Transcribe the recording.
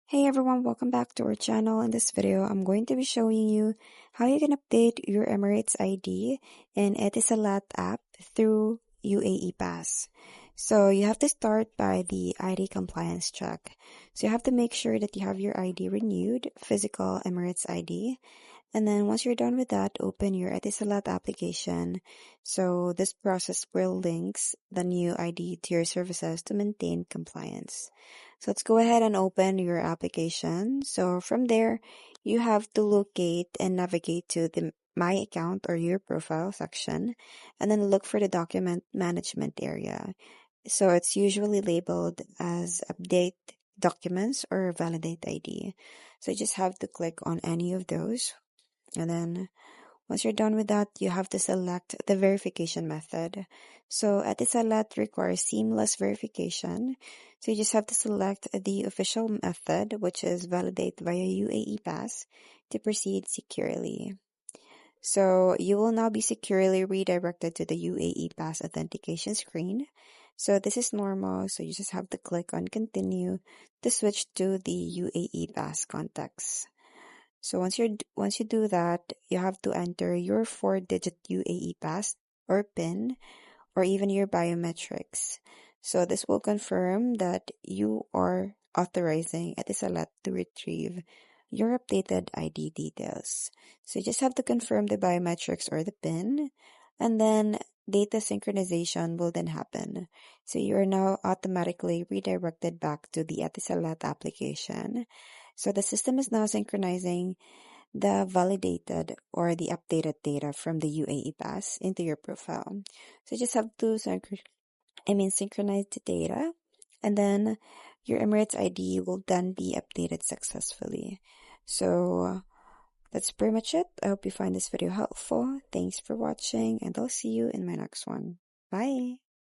Hey everyone, welcome back to our channel. In this video, I'm going to be showing you how you can update your Emirates ID in Etisalat app through UAE Pass. So you have to start by the ID compliance check. So you have to make sure that you have your ID renewed, physical Emirates ID. And then once you're done with that, open your Etisalat application. So this process will links the new ID to your services to maintain compliance. So let's go ahead and open your application. So from there, you have to locate and navigate to the My Account or Your Profile section, and then look for the document management area. So it's usually labeled as Update Documents or Validate ID. So you just have to click on any of those. And then once you're done with that, you have to select the verification method. So Etisalat requires seamless verification. So you just have to select the official method, which is validate via UAE Pass to proceed securely. So you will now be securely redirected to the UAE Pass authentication screen. So this is normal. So you just have to click on continue to switch to the UAE Pass context. So once you do that, you have to enter your 4-digit UAE pass or PIN or even your biometrics. So this will confirm that you are authorizing Etisalat to retrieve your updated ID details. So you just have to confirm the biometrics or the PIN, and then data synchronization will then happen. So you are now automatically redirected back to the Etisalat application. So the system is now synchronizing the validated or the updated data from the UAE Pass into your profile. So you just have to synchronize the data, and then your Emirates ID will then be updated successfully. So that's pretty much it. I hope you find this video helpful. Thanks for watching, and I'll see you in my next one. Bye!